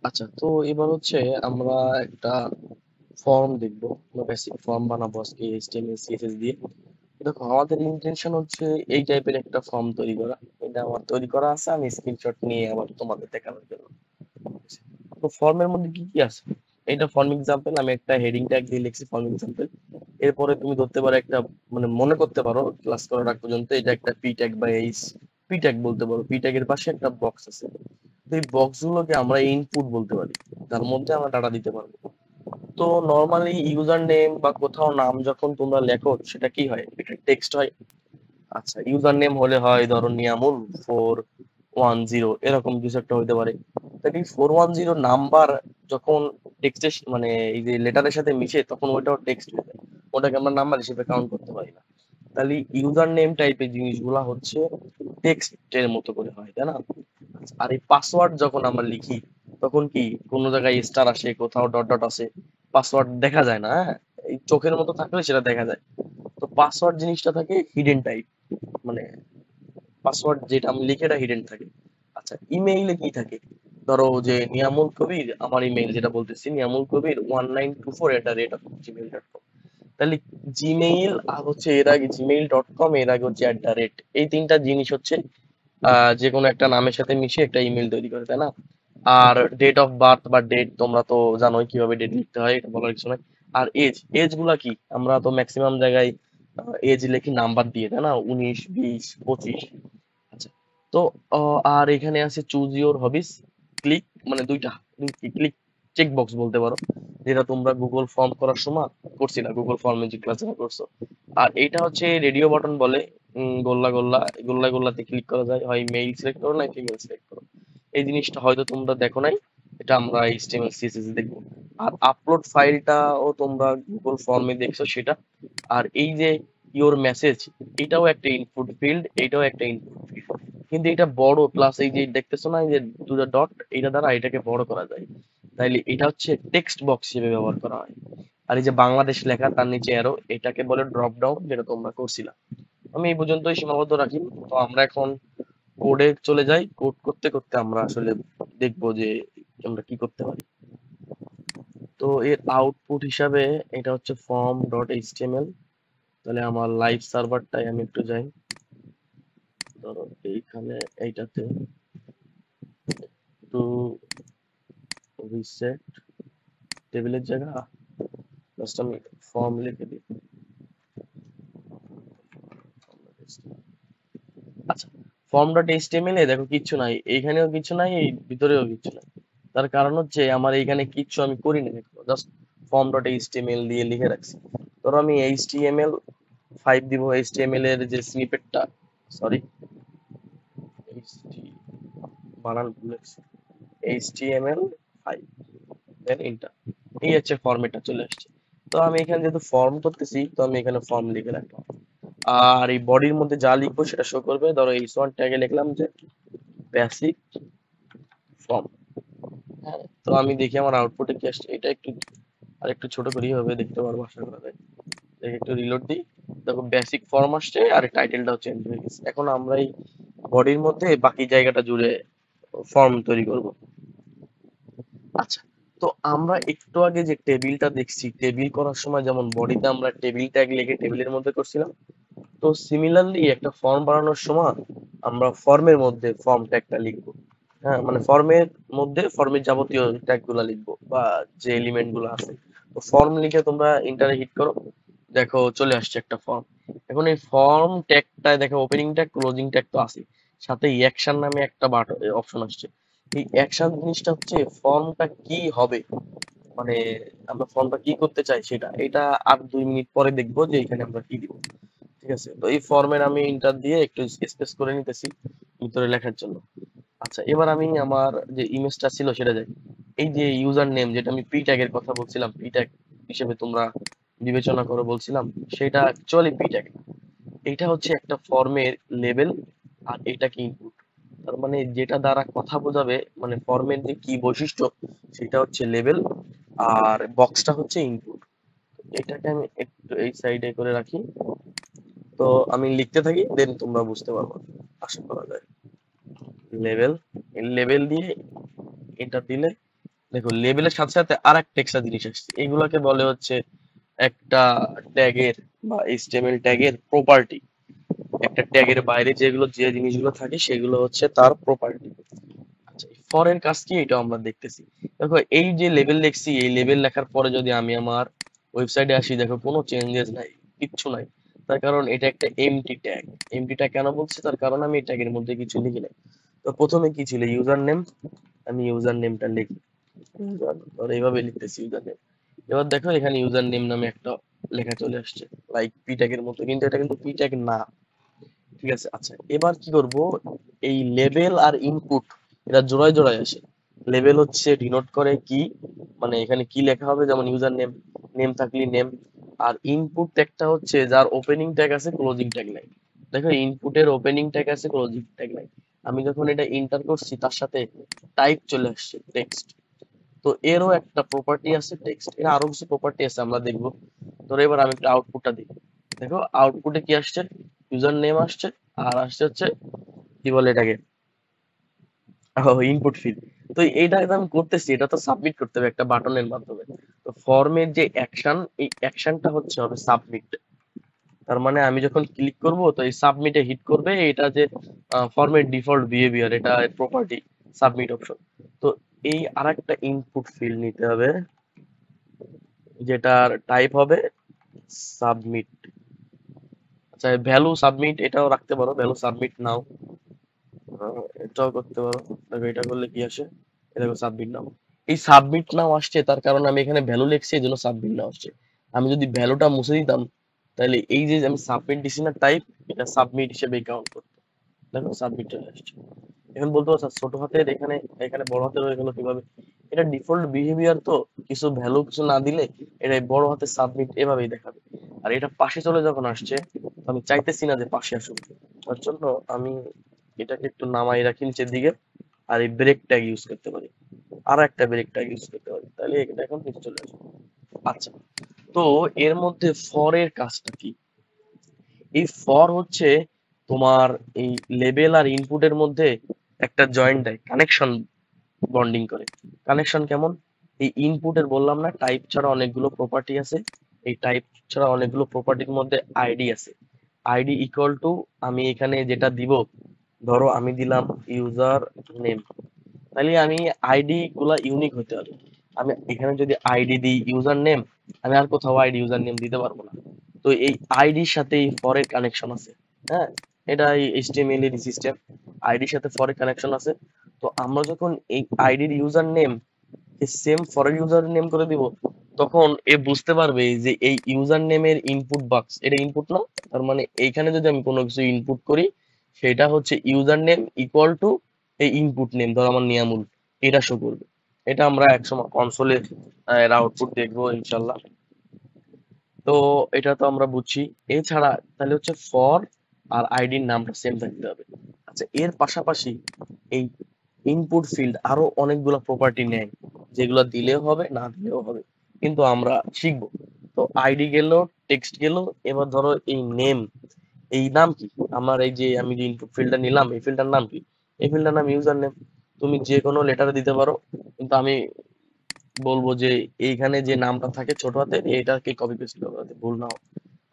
আচ্ছা, তো এবার হচ্ছে আমরা একটা ফর্ম দেখবো, বেসিক ফর্ম বানাবো আজকে এইচটিএমএল সিএসএস দিয়ে। দেখো, আমাদের ইন্টেনশন হচ্ছে এই টাইপের একটা ফর্ম তৈরি করা। এটা আমার তৈরি করা আছে, আমি স্ক্রিনশট নিয়ে আবার তোমাদের দেখানোর জন্য। তো ফর্মের মধ্যে কি কি আছে, এটা ফর্ম এক্সাম্পল, আমি একটা হেডিং ট্যাগ দিয়ে লিখছি ফর্ম এক্সাম্পল। এরপরে তুমি ধরতে পারো একটা, মানে মনে করতে পারো ক্লাস করার আগ পর্যন্ত এটা একটা পি ট্যাগ বা এইচ পি ট্যাগ বলতে পারো। পি ট্যাগের পাশে একটা বক্স আছে, তো এই বক্স গুলোকে আমরা ইনপুট বলতে পারি, তার মধ্যে আমরা ডাটা দিতে পারবো। তো নর্মালি ইউজার নেম বা কোথাও নাম যখন তোমরা লেখো সেটা কি হয়, এটা টেক্সট হয়। আচ্ছা, ইউজার নেম হলে হয় ধরো নিয়ামুল 410, এরকম কিছু একটা হতে পারে। তাহলে 410 নাম্বার যখন টেক্সটের মানে এই যে লেটারের সাথে মিশে, তখন ওইটাও টেক্সট হয়ে যায়, ওটাকে আমরা নাম্বার হিসেবে কাউন্ট করতে পারি না। তাহলে ইউজার নেম টাইপের জিনিসগুলা হচ্ছে টেক্সটের মতো করে হয়, তাই না? আর এই পাসওয়ার্ড যখন আমরা লিখি, তখন কি কোনো জায়গায় স্টার আসে, কোথাও ডট ডট আসে, পাসওয়ার্ড দেখা যায় না, হ্যাঁ? এই চোখের মতো থাকলে সেটা দেখা যায়। তো পাসওয়ার্ড জিনিসটা থাকে হিডেন টাইপ, মানে পাসওয়ার্ড যেটা আমি লিখে এটা হিডেন থাকে। আচ্ছা, ইমেইলে কি থাকে, ধরো যে নিয়ামুল কবির, আমার ইমেইল যেটা বলতেছি নিয়ামুল কবির 1924@gmail.com। তাহলে জিমেইল আর হচ্ছে এর আগে gmail.com, এর আগে হচ্ছে @, এই তিনটা জিনিস হচ্ছে যে কোনো একটা নামের সাথে মিশিয়ে একটা ইমেল তৈরি করে, তাই না? আর ডেট অফ বার্থ বা ডেট, তোমরা তো জানোই কিভাবে ডেট লিখতে হয়, এটা বলার কিছু নাই। আর এজ, এজ গুলা কি, আমরা তো ম্যাক্সিমাম জায়গায় এজ লিখি নাম্বার দিয়ে, তাই না? 19, 20, 25। আচ্ছা, তো আর এখানে আছে চুজ ইওর হবিস, ক্লিক, মানে দুইটা ক্লিক চেক বক্স বলতে পারো, যেটা তোমরা গুগল ফর্ম করার সময় করছিলা, গুগল ফর্মে যে ক্লাসে করছো। আর এটা হচ্ছে রেডিও বাটন বলে, গোল্লা গোল্লা, গোল্লায় গোল্লাতে ক্লিক করা যায়, হয় মেইল সিলেক্ট করো না ফিমেল সিলেক্ট করো। এই জিনিসটা হয়তো তোমরা দেখো নাই, এটা আমরা এইচটিএমএল সিএসএস দেখবো। আর আপলোড ফাইলটাও তোমরা গুগল ফর্মে দেখছো সেটা। আর এই যে ইওর মেসেজ, এটাও একটা ইনপুট ফিল্ড, এটাও একটা ইনপুট ফিল্ড, কিন্তু এটা বড়, প্লাস এই যে দেখতেছো না এই যে দুটো ডট, এটা দ্বারা এটাকে বড় করা যায়। তাইলে এটা হচ্ছে টেক্সট বক্স হিসেবে ব্যবহার করা হয়। আর এই যে বাংলাদেশ লেখা, তার নিচে অ্যারো, এটাকে বলে ড্রপ ডাউন, যেটা তোমরা করছিলা। আমি এই পর্যন্তই সীমাবদ্ধ রাখি। তো আমরা এখন কোডে চলে যাই, কোড করতে করতে আমরা আসলে দেখবো যে আমরা কি করতে পারি। তো এর আউটপুট হিসাবে এটা হচ্ছে ফর্ম ডট এইচটিএমএল। তাহলে আমার লাইভ সার্ভারটাই আমি একটু যাই, ধরো এইখানে, এইটাতে একটু রিসেট টেবিলের জায়গা, জাস্ট আমি ফর্ম লিখে দিই। আচ্ছা, ফর্ম ডট এইচটিএমএল এ দেখো কিচ্ছু নাই, এইখানেও কিছু নাই, এই ভিতরেও কিছু নাই। তার কারণ হচ্ছে আমার এইখানে কিচ্ছু আমি করি না, দেখো জাস্ট ফর্ম ডট এইচটিএমএল দিয়ে লিখে রাখছি। ধরো আমি HTML5 দিব, HTML এর যে স্নিপেটটা, সরি, বানান ভুল লিখছি, HTML5, দেন এন্টার। এই হচ্ছে ফর্মেটটা চলে আসছে। তো আমি এখানে যেহেতু ফর্ম করতেছি, তো আমি এখানে ফর্ম লিখে রাখলাম। আর এই বডির মধ্যে যা লিখবো সেটা শো করবে, ধরো H1 ট্যাগে লিখলাম যে বেসিক ফর্ম। হ্যাঁ, তো আমি দেখি আমার আউটপুটে কি আসছে, এটা একটু আর একটু ছোট করেই হবে, দেখতে পারবো আশা করা যায়। দেখি একটু রিলোড দিই, দেখো বেসিক ফর্ম আসছে আর টাইটেলটাও চেঞ্জ হয়ে গেছে। এখন আমরা এই বডির মধ্যে বাকি জায়গাটা জুড়ে ফর্ম তৈরি করব। আচ্ছা, তো আমরা একটু আগে যে টেবিলটা দেখছি, টেবিল করার সময় যেমন বডিতে আমরা টেবিল ট্যাগ লিখে টেবিলের মধ্যে করছিলাম, তো সিমিলারলি একটা ফর্ম বানানোর সময় আমরা ফর্মের মধ্যে ফর্ম ট্যাগটা লিখবো। হ্যাঁ, মানে ফর্মের মধ্যে ফর্মের যাবতীয় ট্যাগ গুলা লিখবো বা যে এলিমেন্ট গুলো আছে। তো ফর্ম লিখে তোমরা ইন্টারে হিট করো, দেখো চলে আসছে একটা ফর্ম। এখন এই ফর্ম ট্যাগটায় দেখো ওপেনিং ট্যাগ ক্লোজিং ট্যাগ তো আছে, সাথে অ্যাকশন নামে একটা বাটন অপশন আসছে। এই অ্যাকশন জিনিসটা হচ্ছে ফর্মটা কি হবে, মানে আমরা ফর্মটা কি করতে চাই সেটা, এটা আর 2 মিনিট পরে দেখবো যে এখানে আমরা কি দিব। ঠিক আছে, তো এই ফর্মের আমি ইন্টার দিয়ে একটু স্পেস করে নিতেছি ভিতরে লেখার জন্য। আচ্ছা, এবার আমি আমার যে ইমেজটা ছিল সেটা যাই, এই যে ইউজার নেম যেটা আমি পি ট্যাগের কথা বলছিলাম, পি ট্যাগ হিসেবে তোমরা বিবেচনা করে বলছিলাম, সেটা অ্যাকচুয়ালি পি ট্যাগ। এটা হচ্ছে একটা ফর্মের লেভেল, আর এটা কি ইনপুট। তার মানে যেটা দ্বারা কথা বোঝাবে, মানে ফর্মের যে কি বৈশিষ্ট্য, সেটা হচ্ছে লেভেল, আর বক্সটা হচ্ছে ইনপুট। এটাকে আমি একটু এই সাইডে করে রাখি, তো আমি লিখতে থাকি, দেন তোমরা বুঝতে পারবে আশা করা যায়। লেভেল, লেভেল দিয়ে এটা দিলে দেখো লেবেলের সাথে সাথে আর একটা এক্সট্রা জিনিস আসছে, এগুলাকে বলে হচ্ছে একটা ট্যাগের বা এইচটিএমএল ট্যাগের প্রপার্টি। একটা ট্যাগের বাইরে যেগুলো যে জিনিসগুলো থাকে সেগুলো হচ্ছে তার প্রপার্টি। আচ্ছা, ফর এর কাজ কি এটা আমরা দেখতেছি। দেখো এই যে লেভেল লিখছি, এই লেভেল লেখার পরে যদি আমি আমার ওয়েবসাইটে আসি, দেখো কোনো চেঞ্জেস নাই, কিচ্ছু নাই। তার কারণ এটা একটা এমটি ট্যাগ। এমটি ট্যাগ কেন বলছি, তার কারণ আমি এই ট্যাগের মধ্যে কিছু লিখি নাই। তো প্রথমে কি ছিল, ইউজার নেম। আমি ইউজার নেমটা লিখি, ধরো এইভাবে লিখতেছি ইউজার নেম। এবার দেখো এখানে ইউজার নেম নামে একটা লেখা চলে আসছে, লাইক পি ট্যাগের মতো, কিন্তু এটা কিন্তু পি ট্যাগ না। ঠিক আছে, আচ্ছা এবার কি করব, এই লেবেল আর ইনপুট এটা জোড়ায় জোড়ায় আসে। লেবেল হচ্ছে ডিনোট করে কি, মানে এখানে কি লেখা হবে, যেমন ইউজার নেম, নেম থাকলে নেম। আর ইনপুট ট্যাগটা হচ্ছে যার ওপেনিং ট্যাগ আছে ক্লোজিং ট্যাগ নাই। দেখো ইনপুটের ওপেনিং ট্যাগ আছে, ক্লোজিং ট্যাগ নাই। আমি যখন এটা এন্টার করছি তার সাথে টাইপ চলে আসছে টেক্সট। তো এরও একটা প্রপার্টি আছে টেক্সট, এর আরো কিছু প্রপার্টি আছে আমরা দেখবো। ধরো এবার আমি একটা আউটপুটটা দিই, দেখো আউটপুটে কি আসছে, ইউজার নেম আসছে, আর আসছে হচ্ছে কি বলে এটাকে, ইনপুট ফিল্ড। তো এইটা যে আমি করতেছি এটা তো সাবমিট করতে হবে একটা বাটনের মাধ্যমে। তো ফর্মের যে অ্যাকশন, এই অ্যাকশনটা হচ্ছে হবে সাবমিট। তার মানে আমি যখন ক্লিক করব তো এই সাবমিটে হিট করবে, এটা যে ফর্মের ডিফল্ট বিহেভিয়ার, এটা প্রপার্টি সাবমিট অপশন। তো এই আরেকটা ইনপুট ফিল্ড নিতে হবে, যেটার টাইপ হবে সাবমিট। আচ্ছা ভ্যালু সাবমিট এটাও রাখতে পারো, ভ্যালু সাবমিট নাও, এটাও করতে পারো। দেখো এটা করলে কি আসে, এই দেখো সাবমিট নাও। এই সাবমিট নাও আসছে তার কারণ আমি এখানে ভ্যালু লিখছি, এই জন্য সাবমিট নাও আসছে। আমি যদি ভ্যালুটা মুছে দিতাম তাহলে এই যে আমি সাবমিট দিছি না টাইপ, এটা সাবমিট হিসেবে কাউন্ট করতো। দেখো সাবমিট চলে আসছে। এখন বলতে পারছো ছোট হাতের এখানে, এখানে বড় হাতের হয়ে গেল কিভাবে, এটা ডিফল্ট বিহেভিয়ার। তো কিছু ভ্যালু কিছু না দিলে এটা বড় হাতের সাবমিট এভাবেই দেখাবে। আর এটা পাশে চলে যখন আসছে, তো আমি চাইতেছি না যে পাশে আসুক, তার জন্য আমি এটাকে একটু নামাই রাখি নিচের দিকে। আর এই ব্রেক ট্যাগ ইউজ করতে পারি, আর একটা ব্রেক ট্যাগ ইউজ করতে পারি, তাহলে এটা এখন নিচে চলে আসবে। আচ্ছা, তো এর মধ্যে ফর এর কাজটা কি, এই ফর হচ্ছে তোমার এই লেবেল আর ইনপুটের মধ্যে একটা জয়েন্ট দেয়, কানেকশন বন্ডিং করে। কানেকশন কেমন, এই ইনপুটের বললাম না টাইপ ছাড়া অনেকগুলো প্রপার্টি আছে, এই টাইপ ছাড়া অনেকগুলো প্রপার্টির মধ্যে আইডি আছে। আইডি ইকুয়াল টু, আমি এখানে যেটা দিব, ধরো আমি দিলাম ইউজার নেম, তাহলে আমি আইডি গুলা ইউনিক হতে হবে। আমি এখানে যদি আইডি দিই ইউজার নেম, আমি আর কোথাও আইডি ইউজার নেম দিতে পারবো না। তো এই আইডির সাথে এই ফরের কানেকশন আছে। হ্যাঁ, এটা এই এইচটিএমএল এর সিস্টেম, আইডির সাথে ফরের কানেকশন আছে। তো আমরা যখন এই আইডির ইউজার নেম সেম ফরের ইউজার নেম করে দিব, তখন এ বুঝতে পারবে যে এই ইউজার নেমের ইনপুট বক্স এটা ইনপুট না। তার মানে এইখানে যদি আমি কোনো কিছু ইনপুট করি, সেটা হচ্ছে ইউজার নেম ইকুয়াল টু এই ইনপুট নেম, ধর আমার নিয়ামুল, এটা শো করবে। এটা আমরা একসময় কনসোলে এর আউটপুট দেখবো ইনশাল্লাহ। তো এটা তো আমরা বুঝছি। এছাড়া তাহলে হচ্ছে ফর আর আইডির নামটা সেম থাকতে হবে। আচ্ছা এর পাশাপাশি এই ইনপুট ফিল্ড আরো অনেকগুলো প্রপার্টি নেয়, যেগুলো দিলেও হবে না দিলেও হবে, কিন্তু আমরা শিখবো। তো আইডি গেল, টেক্সট গেল, এবার ধরো এই নেম, এই নাম কি, আমার এই যে আমি যে ইনপুট ফিল্ডটা নিলাম এই ফিল্ডটার নাম কি, এই ফিল্ডটার নাম ইউজার নেম। তুমি যে কোনো লেটার দিতে পারো, কিন্তু আমি বলবো যে এইখানে যে নামটা থাকে ছোট হাতে এটাকে কপি পেস্ট করবে যাতে ভুল না হয়।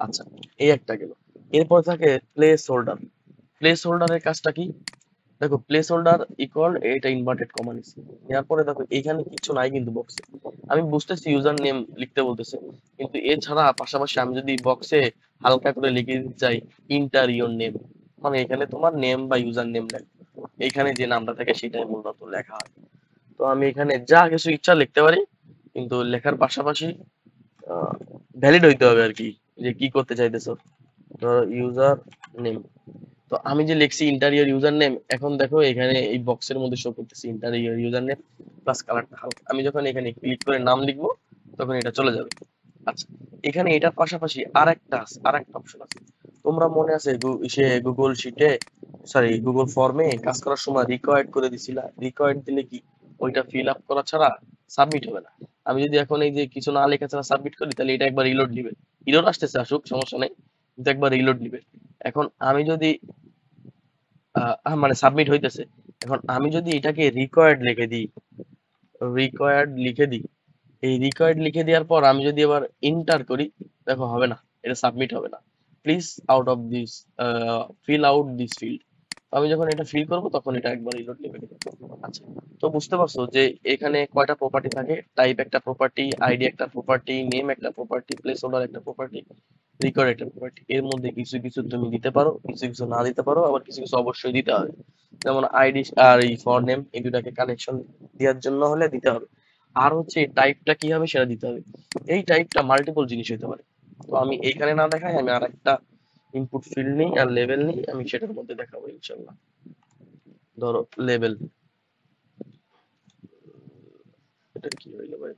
আচ্ছা, এই একটা গেল। এরপর থাকে প্লেস হোল্ডার। প্লেস হোল্ডারের কাজটা কি, দেখো প্লেস হোল্ডার ইকুয়াল এটা ইনভার্টেড কমা নিছি, নেওয়ার পরে দেখো এখানে কিছু নাই কিন্তু বক্সে। আমি বুঝতেছি ইউজার নেম লিখতে বলতেছে, কিন্তু এছাড়া পাশাপাশি আমি যদি বক্সে হালকা করে লিখে দিতে চাই ইন্টার ইওর নেম, মানে এখানে তোমার নেম বা ইউজার নেম লেখো, এখানে যে নামটা থাকে সেটাই মূলত লেখা হয়। তো আমি এখানে যা কিছু ইচ্ছা লিখতে পারি, কিন্তু লেখার পাশাপাশি ভ্যালিড হইতে হবে আর কি, যে কি করতে চাইতেছো। ধরো ইউজার নেম, তো আমি যে লিখছি ইন্টারিয়র ইউজার নেম, এখন দেখো এখানে এই বক্সের মধ্যে শো করতেছে ইন্টারিয়র ইউজার নেম প্লাস কালারটা হালকা। আমি যখন এখানে ক্লিক করে নাম লিখবো তখন এটা চলে যাবে। আচ্ছা, এখানে এটার পাশাপাশি আর একটা অপশন আছে। তোমরা মনে আছে সে গুগল শিটে, সরি গুগল ফর্মে কাজ করার সময় রিকোয়ার্ড করে দিছিলা, রিকোয়ার্ড দিলে কি ওইটা ফিল আপ করা ছাড়া সাবমিট হবে না। আমি যদি এখন এই যে কিছু না লেখা ছাড়া সাবমিট করি তাহলে এটা একবার রিলোড দিবে, রিলোড আসতেছে আসুক সমস্যা নেই, কিন্তু একবার রিলোড দিবে। এখন আমি যদি মানে সাবমিট হইতেছে, এখন আমি যদি এটাকে রিকোয়ার্ড লিখে দিই, রিকোয়ার্ড লিখে দিই, এই রিকোয়ার্ড লিখে দেওয়ার পর আমি যদি এবার ইন্টার করি, দেখো হবে না, এটা সাবমিট হবে না। Please out of this, fill out this field. আমি যখন এটা ফিল করব তখন এটা একবার রিলোড নেবে। আচ্ছা, তো বুঝতে পারছো যে এখানে কয়টা প্রপার্টি থাকে? টাইপ একটা প্রপার্টি, আইডি একটা প্রপার্টি, নেম একটা প্রপার্টি, প্লেস হোল্ডার একটা প্রপার্টি, রিকোয়ার্ড একটা প্রপার্টি। এর মধ্যে কিছু কিছু তুমি দিতে পারো, কিছু কিছু না দিতে পারো, আবার কিছু কিছু অবশ্যই দিতে হবে। যেমন আইডি আর এই ফর নেম, এই দুটাকে কানেকশন দেওয়ার জন্য হলে দিতে হবে। আর হচ্ছে টাইপটা কি হবে সেটা দিতে হবে। এই টাইপটা মাল্টিপল জিনিস হতে পারে। তো আমি এইখানে না দেখাই, আমি আর একটা ইনপুট ফিল্ড নিই আর লেভেল নিই, আমি সেটার মধ্যে দেখাবো ইনশাল্লাহ। ধরো লেভেল, এটা কি হইলো ভাই?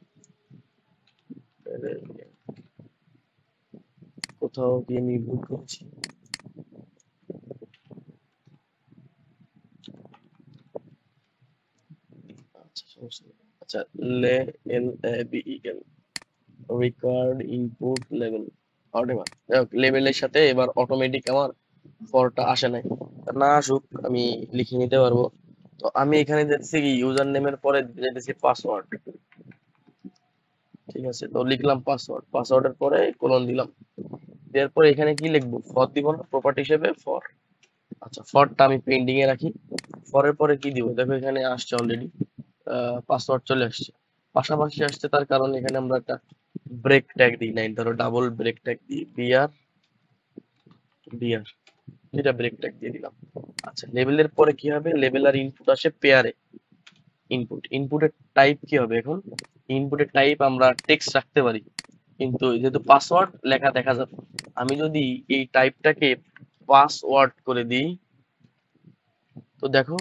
কোথাও কি আমি ভুল করছি? আচ্ছা, সমস্যা নেই। আচ্ছা, লে এল A B E L, required input level, whatever. লেভেলের সাথে এবার অটোমেটিক আমার ফরটা আসে নাই, না আসুক আমি লিখে নিতে পারবো। তো আমি এখানে দিচ্ছি কি ইউজার নেমের পরে দিতেছি পাসওয়ার্ড। ঠিক আছে, তো লিখলাম পাসওয়ার্ড, পাসওয়ার্ডের পরে কোলন দিলাম। দেওয়ার পরে এখানে কি লিখবো? ফর দিব না, প্রপার্টি হিসেবে ফর। আচ্ছা, ফরটা আমি পেন্ডিং এ রাখি। ফরের পরে কি দিব? দেখো এখানে আসছে অলরেডি, পাসওয়ার্ড চলে আসছে। পাশাপাশি আসছে তার কারণ এখানে আমরা একটা ব্রেক ট্যাগ দিই নাই, ধরো ডাবল ব্রেক ট্যাগ দিই, বিআর বিআর, এটা ব্রেক ট্যাগ দিয়ে দিলাম। আচ্ছা, লেভেলের পরে কি হবে? লেভেল আর ইনপুট আসে পেয়ারে। ইনপুট, ইনপুটের টাইপ কি হবে এখন? ইনপুটের টাইপ আমরা টেক্সট রাখতে পারি, কিন্তু যেহেতু পাসওয়ার্ড লেখা দেখা যাবে, আমি যদি এই টাইপটাকে পাসওয়ার্ড করে দিই, তো দেখো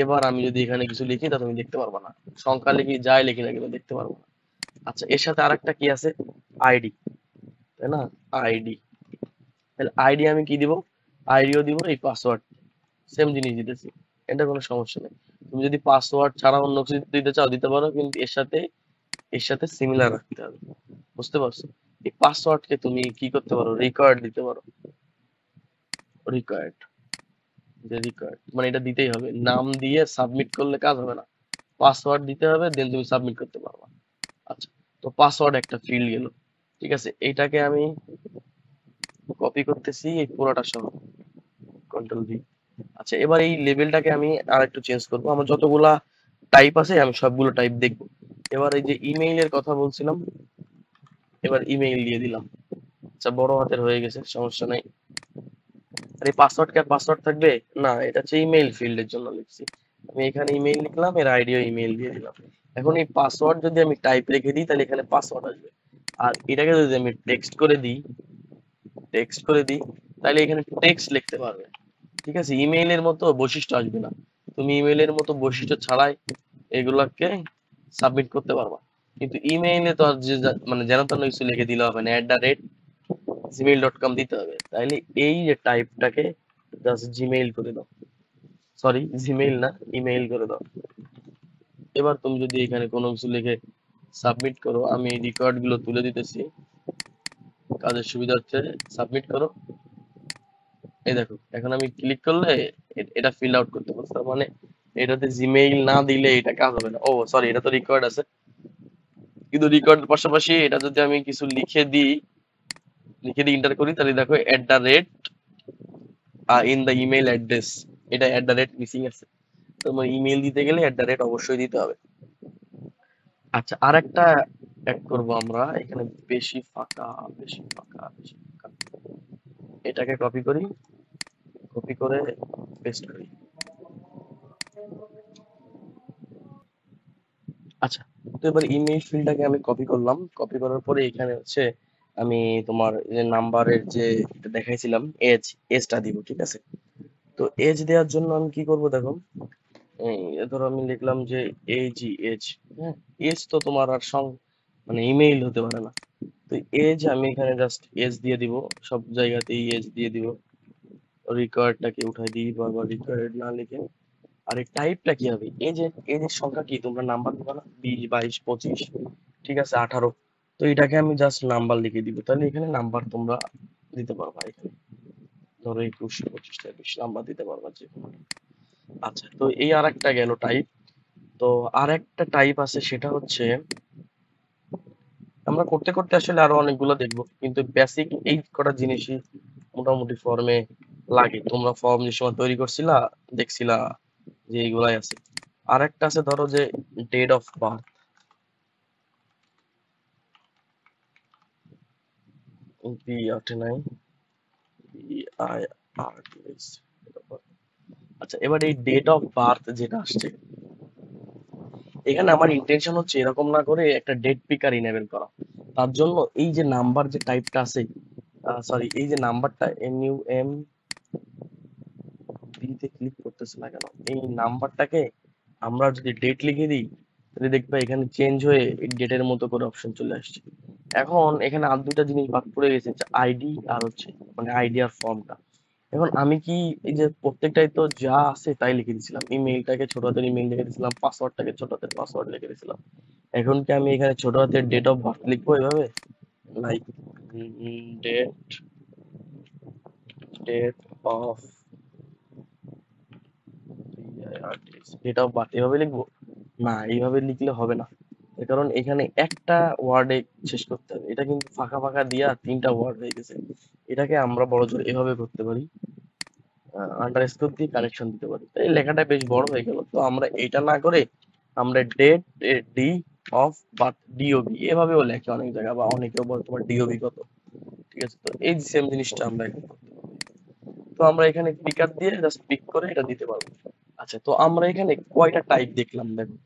এবার আমি যদি এখানে কিছু লিখি তা তুমি দেখতে পারবা না, সংখ্যা লিখি যাই লিখি না কেন দেখতে পারবো না। আচ্ছা, এর সাথে আরেকটা কি আছে? আইডি, তাই না? আইডি, তাহলে আইডি আমি কি দিব? আইডিও দিব, এই পাসওয়ার্ড সেম জিনিস দিতেছি, এটা কোনো সমস্যা নেই। তুমি যদি পাসওয়ার্ড ছাড়া অন্য কিছু দিতে চাও দিতে পারো, কিন্তু এর সাথে সিমিলার রাখতে হবে। বুঝতে পারছো? এই পাসওয়ার্ডকে তুমি কি করতে পারো? রিকোয়ার্ড দিতে পারো, রিকোয়ার্ড, যে রিকোয়ার্ড মানে এটা দিতেই হবে, নাম দিয়ে সাবমিট করলে কাজ হবে না, পাসওয়ার্ড দিতে হবে, দেন তুমি সাবমিট করতে পারবা। আচ্ছা, তো পাসওয়ার্ড একটা ফিল্ড গেল। ঠিক আছে, এইটাকে আমি কপি করতেছি এই পুরোটা সহ, কন্ট্রোল ভি। আচ্ছা, এবার এই লেভেলটাকে আমি আর একটু চেঞ্জ করবো, আমার যতগুলা টাইপ আছে আমি সবগুলো টাইপ দেখবো। এবার এই যে ইমেইলের কথা বলছিলাম, এবার ইমেইল দিয়ে দিলাম। আচ্ছা, বড় হাতের হয়ে গেছে, সমস্যা নাই। আর এই পাসওয়ার্ড কি আর পাসওয়ার্ড থাকবে? না, এটা হচ্ছে ইমেইল ফিল্ডের জন্য লিখছি। আমি এখানে ইমেইল লিখলাম, এর আইডিও ইমেইল দিয়ে দিলাম। এখন এই পাসওয়ার্ড যদি আমি টাইপ রেখে দিই তাহলে এখানে পাসওয়ার্ড আসবে। আর এটাকে যদি আমি টেক্সট করে দিই তাহলে এখানে টেক্সট লিখতে পারবে। ঠিক আছে, ইমেইলের মতো বৈশিষ্ট্য আসবে না, তুমি ইমেইলের মতো বৈশিষ্ট্য ছাড়াই এগুলাকে সাবমিট করতে পারবা। কিন্তু ইমেইলে তো আর মানে যেন তেন কিছু লিখে দিলে হবে না, @gmail.com দিতে হবে। তাইলে এই যে টাইপটাকে জাস্ট জিমেইল করে দাও, সরি জিমেইল না, ইমেইল করে দাও। এবার তুমি যদি এখানে কোনো কিছু লিখে সাবমিট করো, আমি এই রেকর্ড গুলো তুলে দিতেছি কাজের সুবিধা হচ্ছে, সাবমিট করো। এই দেখো এখন আমি ক্লিক করলে এটা ফিল আউট করতে পারছি, তার মানে এটাতে জিমেইল না দিলে এটা কাজ হবে না। ও সরি, এটা তো রেকর্ড আছে, কিন্তু রেকর্ডের পাশাপাশি এটা যদি আমি কিছু লিখে দিই এন্টার করি, তাহলে দেখো ইন দা ইমেইল অ্যাড্রেস, এটা মিসিং আছে। তোমার ইমেইল দিতে গেলে অবশ্যই দিতে হবে। আচ্ছা, আর একটা অ্যাড করবো আমরা এখানে, বেশি ফাঁকা, বেশি ফাঁকা, বেশি ফাঁকা, এটাকে কপি করি, কপি করে পেস্ট করি। আচ্ছা, তো এবার ইমেইল ফিল্ডটাকে আমি কপি করলাম, কপি করার পরে এখানে হচ্ছে আমি তোমার যে নাম্বারের যে এটা দেখাইছিলাম এজটা দিব। ঠিক আছে, তো এজ দেওয়ার জন্য আমি কি করব দেখো, এই ধরো আমি লিখলাম যে এজ, হ্যাঁ, এজ তো তোমার আর মানে ইমেইল হতে পারে না। তো এজ আমি এখানে জাস্ট এজ দিয়ে দিব, সব জায়গাতেই এজ দিয়ে দিব। রিকোয়ার্ডটাকে উঠাই দিই বারবার রিকোয়ার্ড না লিখে। আর এই টাইপটা কি হবে? এজের সংখ্যা কি তোমরা নাম্বার দিবা না? 20, 22, 25, ঠিক আছে, 18। তো এটাকে আমি জাস্ট নাম্বার লিখে দিব, তাহলে এখানে নাম্বার তোমরা দিতে পারবা। এখানে ধরো 21, 25, 23 নাম্বার দিতে পারবা যে কোনো। আচ্ছা, তো এই আর একটা গেল টাইপ। তো আর একটা টাইপ আছে, সেটা হচ্ছে আমরা করতে করতে আসলে আরো অনেকগুলো দেখবো, কিন্তু বেসিক এই কটা জিনিসই মোটামুটি ফর্মে লাগে। তোমরা ফর্ম যে সময় তৈরি করছিলা দেখছিলা যে এইগুলাই আছে। আর একটা আছে ধরো যে ডেট অফ বার্থ, বি আট নাই, B I R T S. আচ্ছা, এবার এই ডেট অফ বার্থ যেটা আসছে, এখানে আমার ইন্টেনশন হচ্ছে এরকম না করে একটা ডেট পিকার ইনেবল করা। তার জন্য এই যে নাম্বার যে টাইপটা আছে, সরি, এই যে নাম্বারটা NUM তে ক্লিক করতেছে না কেন, এই নাম্বারটাকে আমরা যদি ডেট লিখে দিই, তাহলে দেখবে এখানে চেঞ্জ হয়ে ডেটের মতো করে অপশন চলে আসছে। এখন এখানে আর দুটা জিনিস বাদ পড়ে গেছে, আইডি আর হচ্ছে মানে আইডি আর ফর্মটা। এখন আমি কি এই যে প্রত্যেকটাই তো যা আছে তাই লিখে দিছিলাম, ইমেইলটাকে ছোট হাতের ইমেইল লিখে দিছিলাম, পাসওয়ার্ডটাকে ছোট হাতের পাসওয়ার্ড লিখে দিছিলাম। এখন কি আমি এখানে ছোট হাতের ডেট অফ বার্থ লিখবো এভাবে, like date date of date of birth এভাবে লিখবো? না, এইভাবে লিখলে হবে না। এর কারণ এখানে একটা ওয়ার্ডে শেষ করতে হবে, এটা কিন্তু ফাঁকা ফাঁকা দিয়া তিনটা ওয়ার্ড হয়ে গেছে। এটাকে আমরা বড় জোর এভাবে করতে পারি, আন্ডারস্কোর দিয়ে কানেকশন দিতে পারি, তাই লেখাটা বেশ বড় হয়ে গেল। তো আমরা এটা না করে আমরা date D of birth DOB এভাবেও লেখে অনেক জায়গা, বা অনেকেও বলে তোমার ডিওবি কত। ঠিক আছে, তো এই সেম জিনিসটা আমরা এখানে করতে পারি। তো আমরা এখানে পিকার দিয়ে জাস্ট পিক করে এটা দিতে পারবো। আচ্ছা, তো আমরা এখানে কয়টা টাইপ দেখলাম দেখো।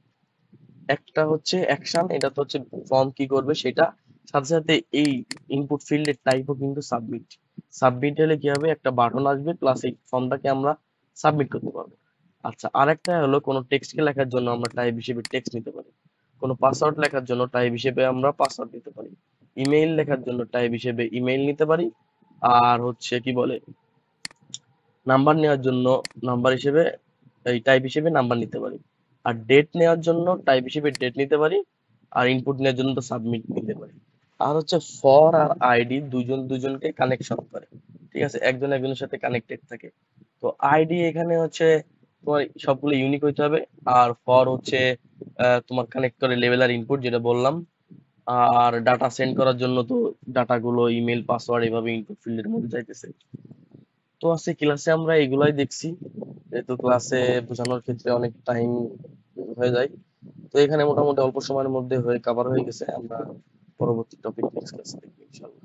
একটা হচ্ছে অ্যাকশন, এটা তো হচ্ছে ফর্ম কি করবে সেটা, সাথে সাথে এই ইনপুট ফিল্ডের টাইপও কিন্তু সাবমিট। সাবমিট হলে কি হবে, একটা বাটন আসবে, প্লাস এই ফর্মটাকে আমরা সাবমিট করতে পারবো। আচ্ছা, আরেকটা হলো কোনো টেক্সটকে লেখার জন্য আমরা টাইপ হিসেবে টেক্সট নিতে পারি, কোনো পাসওয়ার্ড লেখার জন্য টাইপ হিসেবে আমরা পাসওয়ার্ড নিতে পারি, ইমেইল লেখার জন্য টাইপ হিসেবে ইমেইল নিতে পারি, আর হচ্ছে কি বলে নাম্বার নেওয়ার জন্য নাম্বার হিসেবে এই টাইপ হিসেবে নাম্বার নিতে পারি, আর ডেট নেওয়ার জন্য টাইপ হিসেবে ডেট নিতে পারি, আর ইনপুট নেওয়ার জন্য তো সাবমিট নিতে পারি। আর হচ্ছে ফর আর আইডি দুজন দুজনকে কানেকশন করে, ঠিক আছে, একজন একজনের সাথে কানেক্টেড থাকে। তো আইডি এখানে হচ্ছে তোমার সবগুলো ইউনিক হইতে হবে, আর ফর হচ্ছে তোমার কানেক্ট করে লেভেল আর ইনপুট যেটা বললাম, আর ডাটা সেন্ড করার জন্য তো ডাটাগুলো ইমেল পাসওয়ার্ড এভাবে ইনপুট ফিল্ডের মধ্যে যাইতেছে। তো আজকে ক্লাসে আমরা এগুলাই দেখছি, যেহেতু ক্লাসে বোঝানোর ক্ষেত্রে অনেক টাইম হয়ে যায়। তো এখানে মোটামুটি অল্প সময়ের মধ্যে হয়ে কভার হয়ে গেছে। আমরা পরবর্তী টপিক নেক্সট ক্লাসে দেখবো ইনশাল্লাহ।